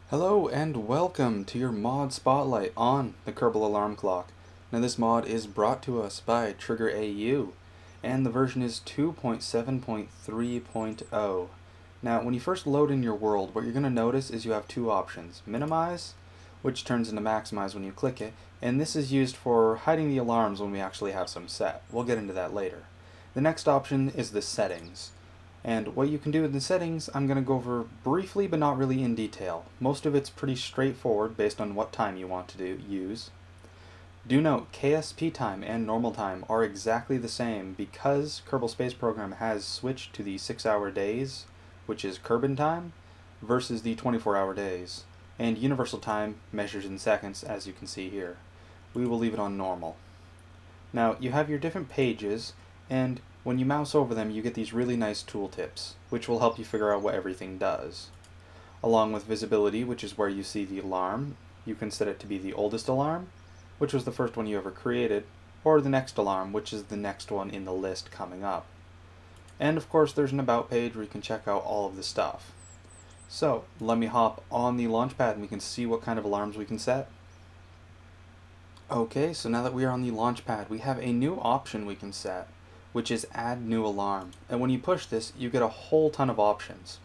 Hello and welcome to your mod spotlight on the Kerbal Alarm Clock. Now this mod is brought to us by Trigger AU and the version is 2.7.3.0. Now when you first load in your world, what you're going to notice is you have two options. Minimize, which turns into maximize when you click it, and this is used for hiding the alarms when we actually have some set. We'll get into that later. The next option is the settings. And what you can do in the settings, I'm going to go over briefly but not really in detail. Most of it's pretty straightforward based on what time you want to use. Do note, KSP time and normal time are exactly the same because Kerbal Space Program has switched to the 6-hour days, which is Kerbin time, versus the 24-hour days. And universal time measures in seconds, as you can see here. We will leave it on normal. Now, you have your different pages, and when you mouse over them, you get these really nice tooltips, which will help you figure out what everything does. Along with visibility, which is where you see the alarm, you can set it to be the oldest alarm, which was the first one you ever created, or the next alarm, which is the next one in the list coming up. And of course, there's an about page where you can check out all of the stuff. So, let me hop on the launchpad and we can see what kind of alarms we can set. Okay, so now that we are on the launchpad, we have a new option we can set, which is add new alarm. And when you push this, you get a whole ton of options.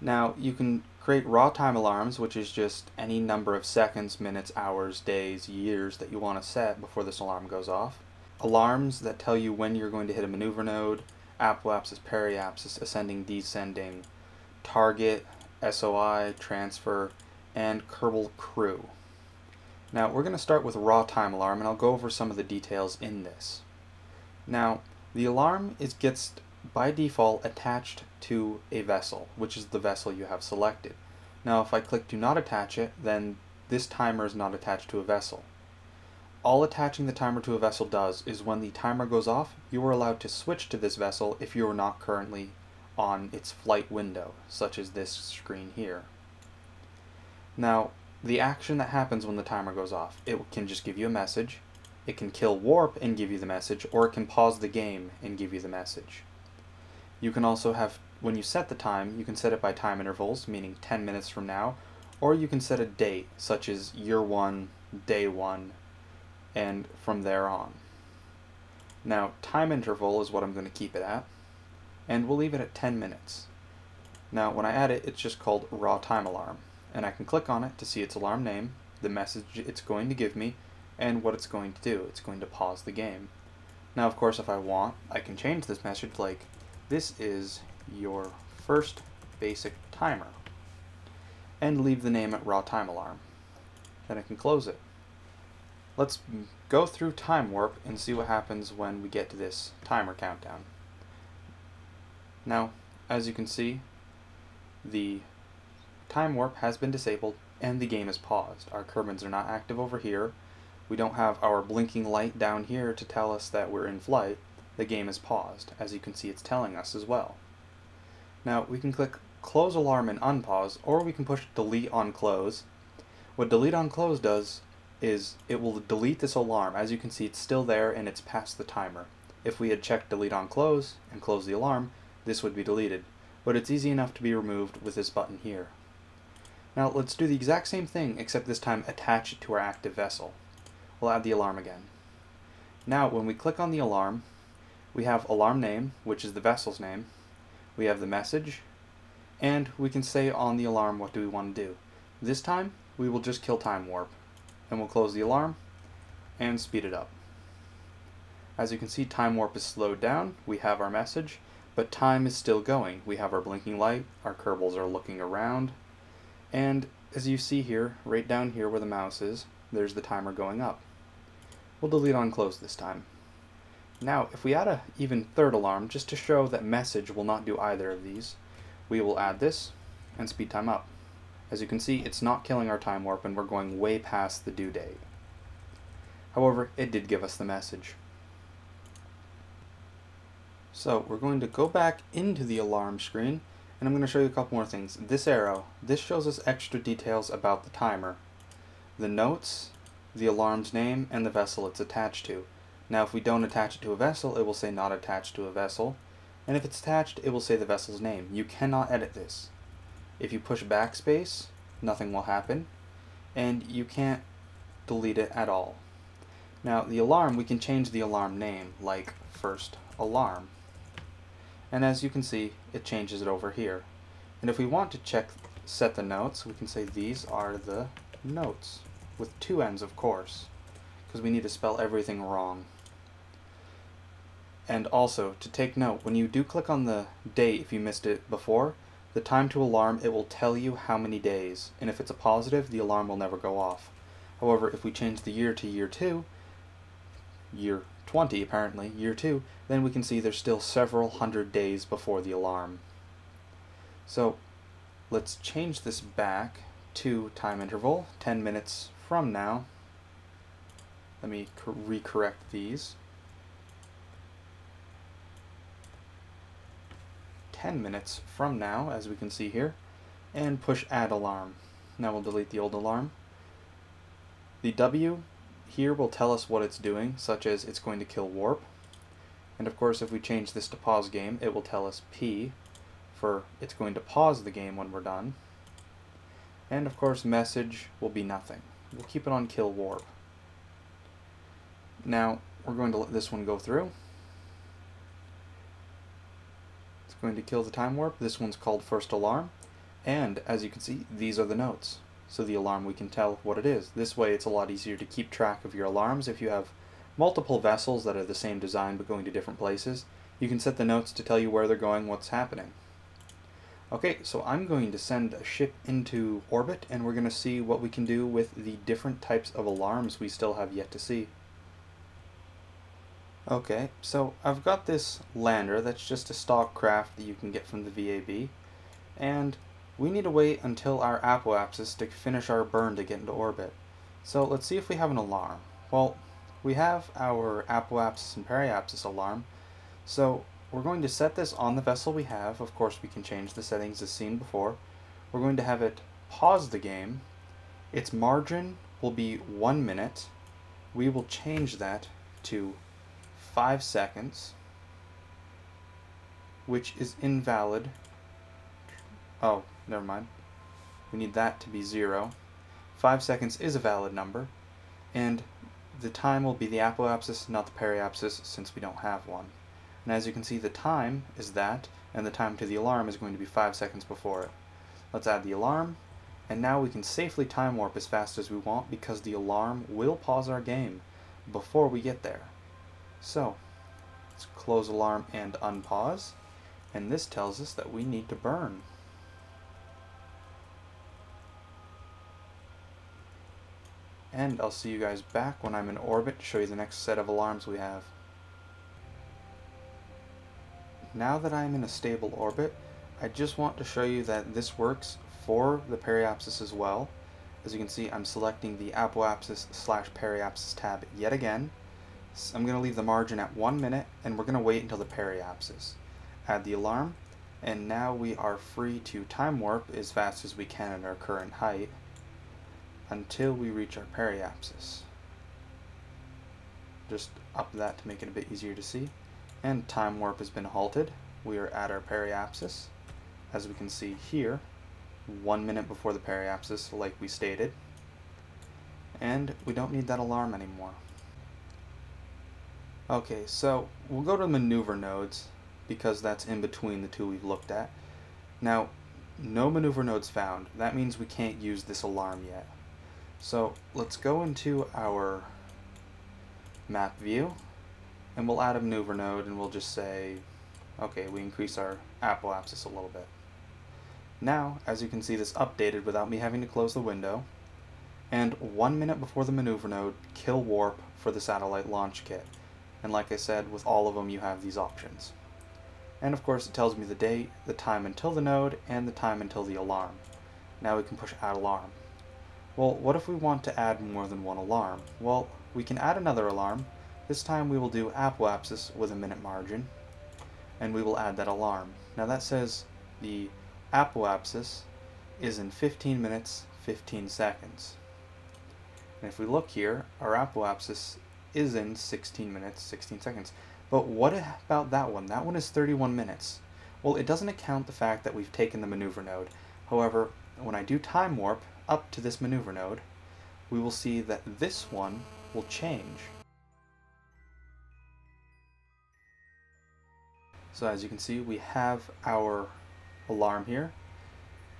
Now, you can create raw time alarms, which is just any number of seconds, minutes, hours, days, years that you want to set before this alarm goes off. Alarms that tell you when you're going to hit a maneuver node, apoapsis, periapsis, ascending, descending, target, SOI, transfer, and Kerbal crew. Now, we're going to start with raw time alarm, and I'll go over some of the details in this. Now, the alarm gets by default attached to a vessel, which is the vessel you have selected. Now if I click do not attach it, then this timer is not attached to a vessel. All attaching the timer to a vessel does is when the timer goes off, you are allowed to switch to this vessel if you are not currently on its flight window, such as this screen here. Now, the action that happens when the timer goes off, it can just give you a message. It can kill warp and give you the message, or it can pause the game and give you the message. You can also have, when you set the time, you can set it by time intervals, meaning 10 minutes from now, or you can set a date, such as year 1, day 1, and from there on. Now, time interval is what I'm going to keep it at, and we'll leave it at 10 minutes. Now, when I add it, it's just called raw time alarm, and I can click on it to see its alarm name, the message it's going to give me, and what it's going to do. It's going to pause the game. Now, of course, if I want, I can change this message like, this is your first basic timer, and leave the name at raw time alarm. Then I can close it. Let's go through time warp and see what happens when we get to this timer countdown. Now, as you can see, the time warp has been disabled and the game is paused. Our Kerbins are not active over here. We don't have our blinking light down here to tell us that we're in flight. The game is paused. As you can see, it's telling us as well. Now, we can click close alarm and unpause, or we can push delete on close. What delete on close does is it will delete this alarm. As you can see, it's still there and it's past the timer. If we had checked delete on close and closed the alarm, this would be deleted. But it's easy enough to be removed with this button here. Now, let's do the exact same thing, except this time attach it to our active vessel. We'll add the alarm again. Now, when we click on the alarm, we have alarm name, which is the vessel's name. We have the message, and we can say on the alarm what do we want to do. This time, we will just kill time warp, and we'll close the alarm and speed it up. As you can see, time warp is slowed down. We have our message, but time is still going. We have our blinking light, our Kerbals are looking around, and as you see here, right down here where the mouse is, there's the timer going up. We'll delete on close this time. Now, if we add an even third alarm, just to show that message will not do either of these, we will add this and speed time up. As you can see, it's not killing our time warp and we're going way past the due date. However, it did give us the message. So we're going to go back into the alarm screen and I'm going to show you a couple more things. This arrow, this shows us extra details about the timer. The notes, the alarm's name, and the vessel it's attached to. Now if we don't attach it to a vessel, it will say not attached to a vessel, and if it's attached, it will say the vessel's name. You cannot edit this. If you push backspace, nothing will happen, and you can't delete it at all. Now the alarm, we can change the alarm name, like first alarm. And as you can see, it changes it over here. And if we want to set the notes, we can say these are the notes, with two N's of course, because we need to spell everything wrong. And also, to take note, when you do click on the date, if you missed it before, the time to alarm, it will tell you how many days, and if it's a positive, the alarm will never go off. However, if we change the year to year 2, year 20 apparently, year 2, then we can see there's still several hundred days before the alarm. So let's change this back to time interval, 10 minutes from now. Let me recorrect these. 10 minutes from now, as we can see here, and push add alarm. Now we'll delete the old alarm. The W here will tell us what it's doing, such as it's going to kill warp. And of course, if we change this to pause game, it will tell us P for it's going to pause the game when we're done. And of course, message will be nothing. We'll keep it on kill warp. Now we're going to let this one go through. It's going to kill the time warp. This one's called first alarm. And as you can see, these are the notes. So the alarm, we can tell what it is. This way it's a lot easier to keep track of your alarms. If you have multiple vessels that are the same design but going to different places, you can set the notes to tell you where they're going, what's happening. Okay, so I'm going to send a ship into orbit, and we're going to see what we can do with the different types of alarms we still have yet to see. Okay, so I've got this lander that's just a stock craft that you can get from the VAB, and we need to wait until our apoapsis to finish our burn to get into orbit. So let's see if we have an alarm. Well, we have our apoapsis and periapsis alarm, so we're going to set this on the vessel we have. Of course, we can change the settings as seen before. We're going to have it pause the game. Its margin will be 1 minute. We will change that to 5 seconds, which is invalid. Oh, never mind. We need that to be 0. 5 seconds is a valid number, and the time will be the apoapsis, not the periapsis, since we don't have one. And as you can see, the time is that, and the time to the alarm is going to be 5 seconds before it. Let's add the alarm, and now we can safely time warp as fast as we want because the alarm will pause our game before we get there. So, let's close alarm and unpause, and this tells us that we need to burn. And I'll see you guys back when I'm in orbit to show you the next set of alarms we have. Now that I'm in a stable orbit, I just want to show you that this works for the periapsis as well. As you can see, I'm selecting the apoapsis/periapsis tab yet again. So I'm going to leave the margin at 1 minute, and we're going to wait until the periapsis. Add the alarm, and now we are free to time warp as fast as we can at our current height until we reach our periapsis. Just up that to make it a bit easier to see. And time warp has been halted. We are at our periapsis, as we can see here, 1 minute before the periapsis, like we stated. And we don't need that alarm anymore. Okay, so we'll go to maneuver nodes, because that's in between the two we've looked at. Now, no maneuver nodes found. That means we can't use this alarm yet. So let's go into our map view, and we'll add a maneuver node, and we'll just say, okay, we increase our apoapsis a little bit. Now, as you can see, this updated without me having to close the window, and 1 minute before the maneuver node, kill warp for the satellite launch kit. And like I said, with all of them you have these options. And of course it tells me the date, the time until the node, and the time until the alarm. Now we can push add alarm. Well, what if we want to add more than one alarm? Well, we can add another alarm. This time we will do apoapsis with a minute margin, and we will add that alarm. Now that says the apoapsis is in 15 minutes, 15 seconds. And if we look here, our apoapsis is in 16 minutes, 16 seconds. But what about that one? That one is 31 minutes. Well, it doesn't account the fact that we've taken the maneuver node. However, when I do time warp up to this maneuver node, we will see that this one will change. So as you can see, we have our alarm here,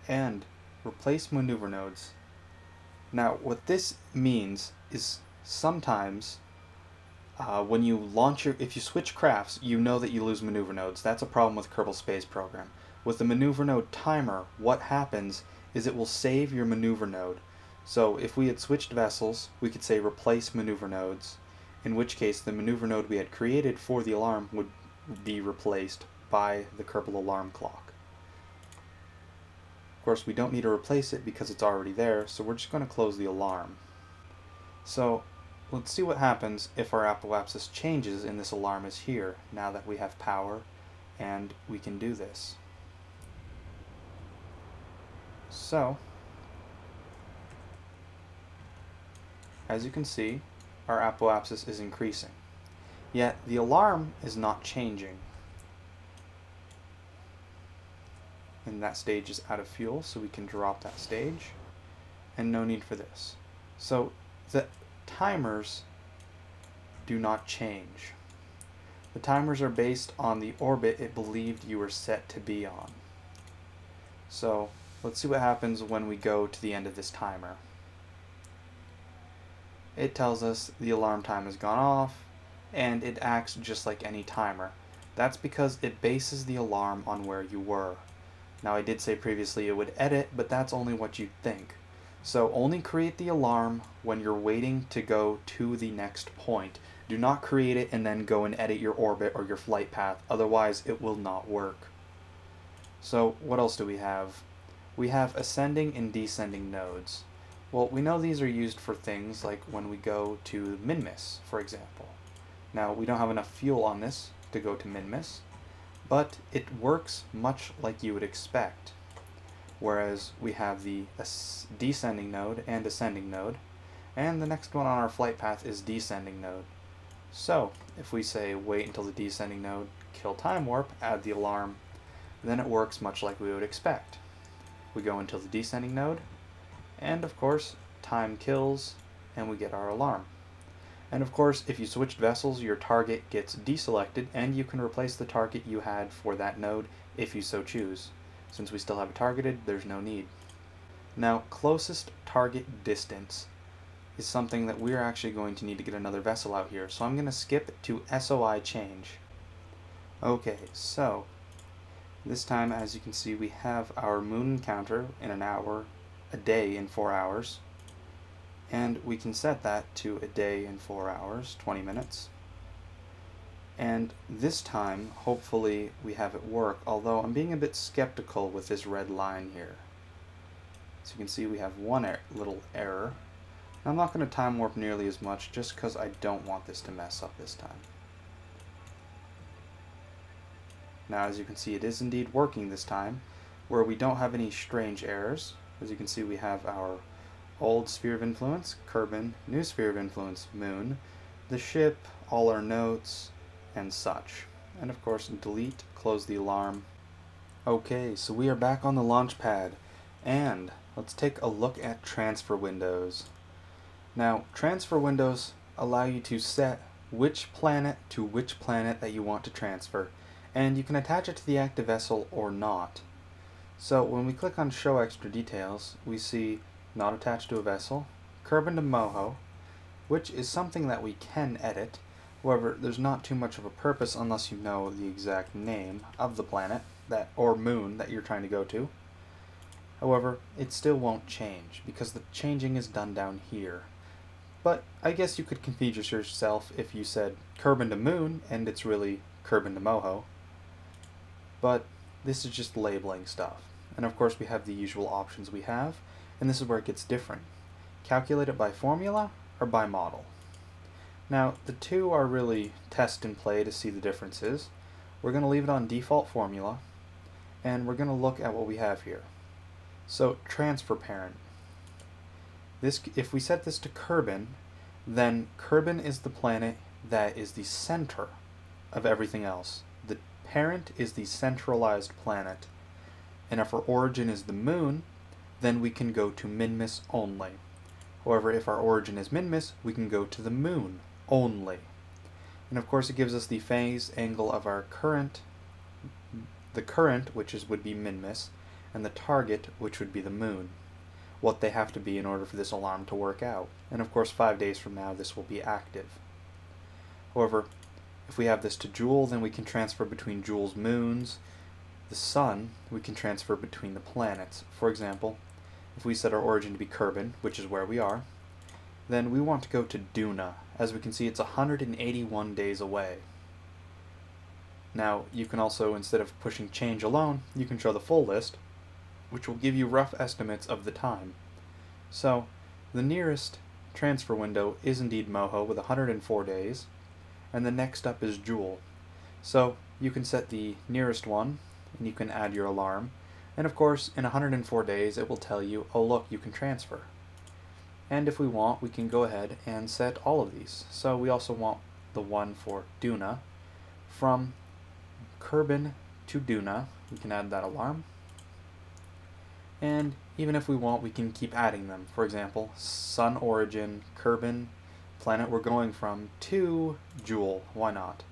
and replace maneuver nodes. Now what this means is sometimes when you launch if you switch crafts, you know that you lose maneuver nodes. That's a problem with Kerbal Space Program. With the maneuver node timer, what happens is it will save your maneuver node. So if we had switched vessels, we could say replace maneuver nodes, in which case the maneuver node we had created for the alarm would be replaced by the Kerbal Alarm Clock. Of course, we don't need to replace it because it's already there, so we're just going to close the alarm. So let's see what happens if our apoapsis changes and this alarm is here, now that we have power and we can do this. So, as you can see, our apoapsis is increasing. Yet the alarm is not changing. And that stage is out of fuel, so we can drop that stage. And no need for this. So the timers do not change. The timers are based on the orbit it believed you were set to be on. So let's see what happens when we go to the end of this timer. It tells us the alarm time has gone off, and it acts just like any timer. That's because it bases the alarm on where you were. Now I did say previously it would edit, but that's only what you think. So only create the alarm when you're waiting to go to the next point. Do not create it and then go and edit your orbit or your flight path, otherwise it will not work. So what else do we have? We have ascending and descending nodes. Well, we know these are used for things like when we go to min-miss, for example. Now, we don't have enough fuel on this to go to min-miss, but it works much like you would expect. Whereas we have the descending node and ascending node, and the next one on our flight path is descending node. So, if we say wait until the descending node, kill time warp, add the alarm, then it works much like we would expect. We go until the descending node, and of course, time kills, and we get our alarm. And of course, if you switched vessels, your target gets deselected, and you can replace the target you had for that node if you so choose. Since we still have it targeted, there's no need. Now, closest target distance is something that we're actually going to need to get another vessel out here, so I'm going to skip to SOI change. Okay, so this time, as you can see, we have our moon encounter in an hour, a day in 4 hours, and we can set that to a day in 4 hours, 20 minutes. And this time, hopefully, we have it work, although I'm being a bit skeptical with this red line here. So you can see we have one little error. Now, I'm not going to time warp nearly as much just because I don't want this to mess up this time. Now, as you can see, it is indeed working this time, where we don't have any strange errors. As you can see, we have our old sphere of influence, Kerbin, new sphere of influence, moon, the ship, all our notes, and such. And of course, delete, close the alarm. Okay, so we are back on the launch pad, and let's take a look at transfer windows. Now, transfer windows allow you to set which planet to which planet that you want to transfer, and you can attach it to the active vessel or not. So when we click on Show Extra Details, we see Not Attached to a Vessel, Kerbin to Moho, which is something that we can edit. However, there's not too much of a purpose unless you know the exact name of the planet or moon that you're trying to go to. However, it still won't change because the changing is done down here. But I guess you could configure yourself if you said Kerbin to moon and it's really Kerbin to Moho. But this is just labeling stuff. And of course we have the usual options we have, and this is where it gets different. Calculate it by formula or by model. Now the two are really test and play to see the differences. We're going to leave it on default formula, and we're going to look at what we have here. So transfer parent. If we set this to Kerbin, then Kerbin is the planet that is the center of everything else. The parent is the centralized planet. And if our origin is the moon, then we can go to Minmus only. However, if our origin is Minmus, we can go to the moon only. And of course it gives us the phase angle of our current, which would be Minmus, and the target, which would be the moon, what they have to be in order for this alarm to work out. And of course 5 days from now this will be active. However, if we have this to Joule, then we can transfer between Joule's moons. The sun, we can transfer between the planets. For example, if we set our origin to be Kerbin, which is where we are, then we want to go to Duna. As we can see, it's 181 days away. Now, you can also, instead of pushing change alone, you can show the full list, which will give you rough estimates of the time. So, the nearest transfer window is indeed Moho with 104 days, and the next up is Joule. So, you can set the nearest one, and you can add your alarm, and of course, in 104 days, it will tell you, oh look, you can transfer. And if we want, we can go ahead and set all of these. So we also want the one for Duna. From Kerbin to Duna, we can add that alarm. And even if we want, we can keep adding them. For example, Sun origin, Kerbin, planet we're going from, to Joule. Why not?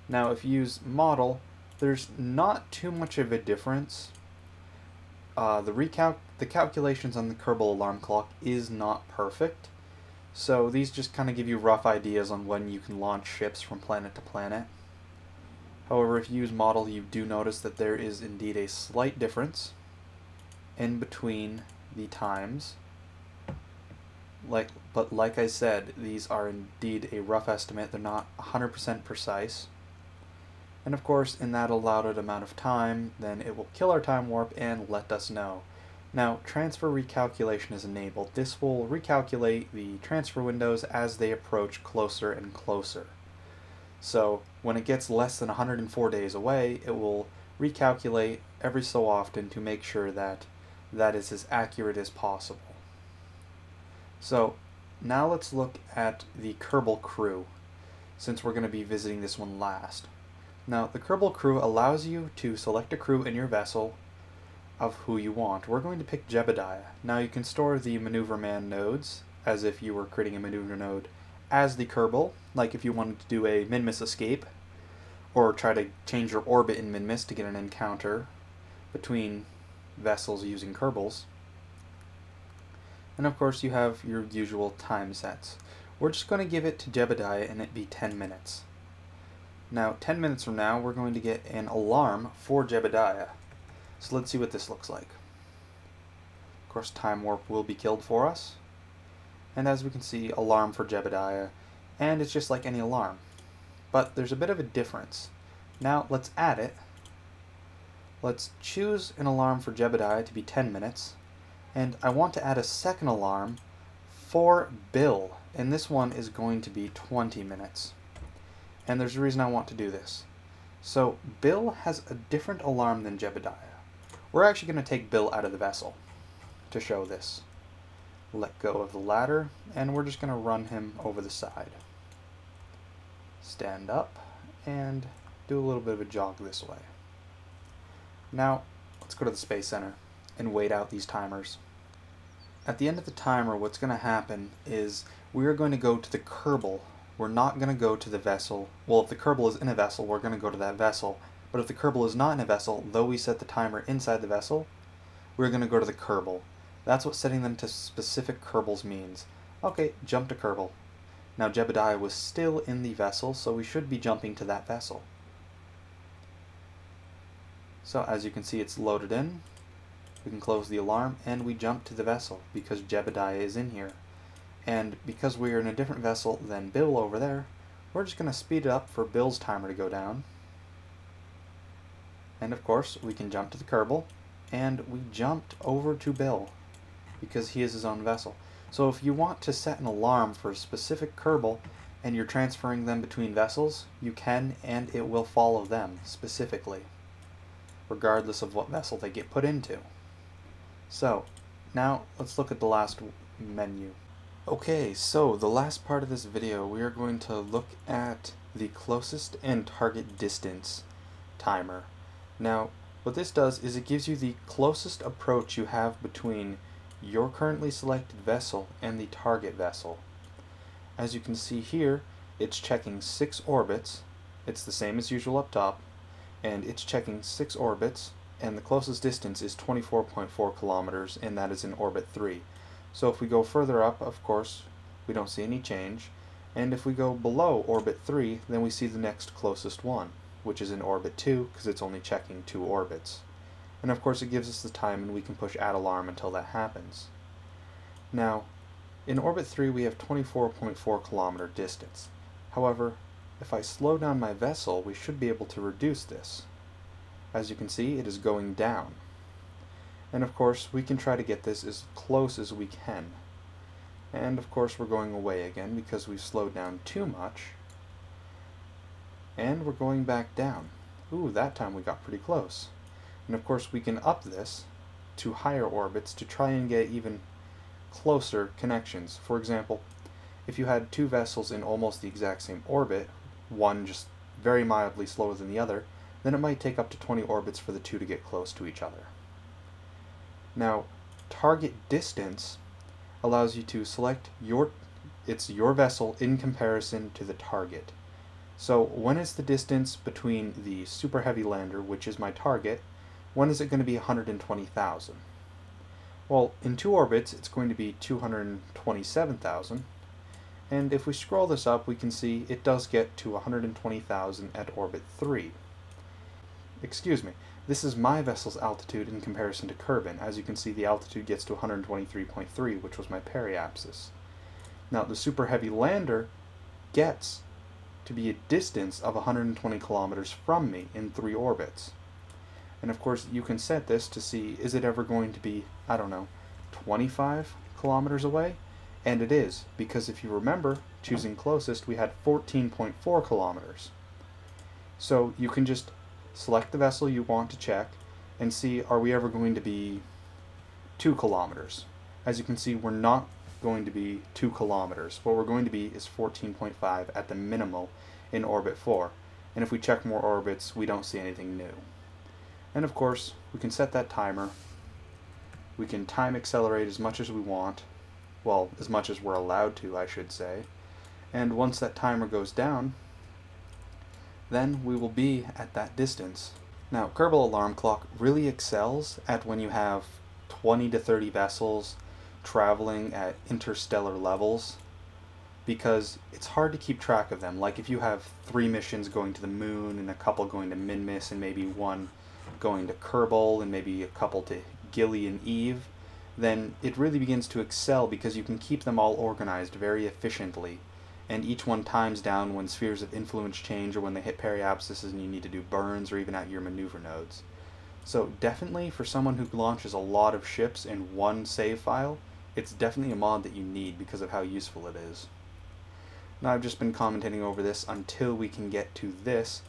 Now, if you use model, there's not too much of a difference. The calculations on the Kerbal Alarm Clock is not perfect, so these just kind of give you rough ideas on when you can launch ships from planet to planet. However, if you use model, you do notice that there is indeed a slight difference in between the times. But like I said, these are indeed a rough estimate. They're not 100% precise. And of course, in that allotted amount of time, then it will kill our time warp and let us know. Now, transfer recalculation is enabled. This will recalculate the transfer windows as they approach closer and closer. So, when it gets less than 104 days away, it will recalculate every so often to make sure that that is as accurate as possible. So, now let's look at the Kerbal crew, since we're going to be visiting this one last. Now, the Kerbal crew allows you to select a crew in your vessel of who you want. We're going to pick Jebediah. Now, you can store the maneuver man nodes, as if you were creating a maneuver node, as the Kerbal, like if you wanted to do a Minmus escape, or try to change your orbit in Minmus to get an encounter between vessels using Kerbals. And of course, you have your usual time sets. We're just going to give it to Jebediah and it be 10 minutes. Now, 10 minutes from now, we're going to get an alarm for Jebediah. So let's see what this looks like. Of course, time warp will be killed for us. And as we can see, alarm for Jebediah. And it's just like any alarm. But there's a bit of a difference. Now, let's add it. Let's choose an alarm for Jebediah to be 10 minutes. And I want to add a second alarm for Bill. And this one is going to be 20 minutes. And there's a reason I want to do this. So Bill has a different alarm than Jebediah. We're actually going to take Bill out of the vessel to show this. Let go of the ladder, and we're just going to run him over the side. Stand up, and do a little bit of a jog this way. Now, let's go to the Space Center and wait out these timers. At the end of the timer, what's going to happen is we are going to go to the Kerbal. We're not going to go to the vessel. Well, if the Kerbal is in a vessel, we're going to go to that vessel. But if the Kerbal is not in a vessel, though we set the timer inside the vessel, we're going to go to the Kerbal. That's what setting them to specific Kerbals means. Okay, jump to Kerbal. Now Jebediah was still in the vessel, so we should be jumping to that vessel. So as you can see, it's loaded in. We can close the alarm, and we jump to the vessel because Jebediah is in here. And because we are in a different vessel than Bill over there, we're just going to speed it up for Bill's timer to go down. And of course, we can jump to the Kerbal, and we jumped over to Bill because he is his own vessel. So if you want to set an alarm for a specific Kerbal and you're transferring them between vessels, you can, and it will follow them specifically, regardless of what vessel they get put into. So, now let's look at the last menu. Okay, so the last part of this video, we are going to look at the closest and target distance timer. Now, What this does is it gives you the closest approach you have between your currently selected vessel and the target vessel. As you can see here, it's checking 6 orbits. It's the same as usual up top, and it's checking 6 orbits, and the closest distance is 24.4 kilometers, and that is in orbit 3. So if we go further up, of course, we don't see any change, and if we go below orbit 3, then we see the next closest one, which is in orbit 2, because it's only checking 2 orbits. And of course it gives us the time, and we can push add alarm until that happens. Now, in orbit 3 we have 24.4 kilometer distance. However, if I slow down my vessel, we should be able to reduce this. As you can see, it is going down. And of course, we can try to get this as close as we can. And of course, we're going away again because we've slowed down too much. And we're going back down. Ooh, that time we got pretty close. And of course, we can up this to higher orbits to try and get even closer connections. For example, if you had 2 vessels in almost the exact same orbit, one just very mildly slower than the other, then it might take up to 20 orbits for the 2 to get close to each other. Now, target distance allows you to select your vessel in comparison to the target. So when is the distance between the Super Heavy lander, which is my target, when is it going to be 120,000? Well, in 2 orbits it's going to be 227,000, and if we scroll this up we can see it does get to 120,000 at orbit 3. Excuse me, this is my vessel's altitude in comparison to Kerbin. As you can see, the altitude gets to 123.3, which was my periapsis. Now, the Super Heavy lander gets to be a distance of 120 kilometers from me in 3 orbits. And of course, you can set this to see, is it ever going to be, I don't know, 25 kilometers away? And it is, because if you remember, choosing closest, we had 14.4 kilometers. So you can just select the vessel you want to check and see, are we ever going to be 2 kilometers? As you can see, we're not going to be 2 kilometers. What we're going to be is 14.5 at the minimal in orbit 4. And if we check more orbits, we don't see anything new. And of course, we can set that timer. We can time accelerate as much as we want. Well, as much as we're allowed to, I should say. And once that timer goes down, then we will be at that distance. Now, Kerbal Alarm Clock really excels at when you have 20 to 30 vessels traveling at interstellar levels, because it's hard to keep track of them. Like if you have 3 missions going to the moon and a couple going to Minmus and maybe 1 going to Kerbal and maybe a couple to Gilly and Eve, then it really begins to excel because you can keep them all organized very efficiently, and each one times down when spheres of influence change or when they hit periapsis and you need to do burns or even at your maneuver nodes. So definitely for someone who launches a lot of ships in one save file, it's definitely a mod that you need because of how useful it is. Now I've just been commentating over this until we can get to this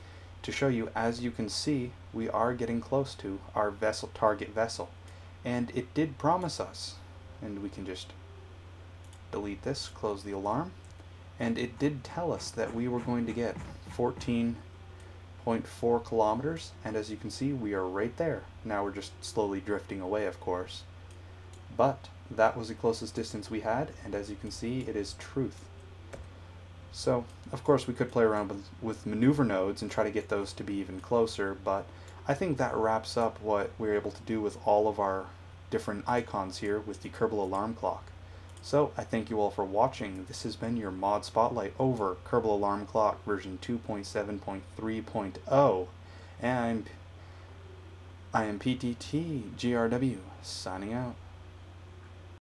to show you, as you can see, we are getting close to our target vessel. And it did promise us, and we can just delete this, close the alarm, and it did tell us that we were going to get 14.4 kilometers, and as you can see, we are right there. Now we're just slowly drifting away, of course. But that was the closest distance we had, and as you can see, it is truth. So, of course, we could play around with maneuver nodes and try to get those to be even closer, but I think that wraps up what we're able to do with all of our different icons here with the Kerbal Alarm Clock. So, I thank you all for watching. This has been your mod spotlight over Kerbal Alarm Clock version 2.7.3.0, and I am PTT GRW signing out.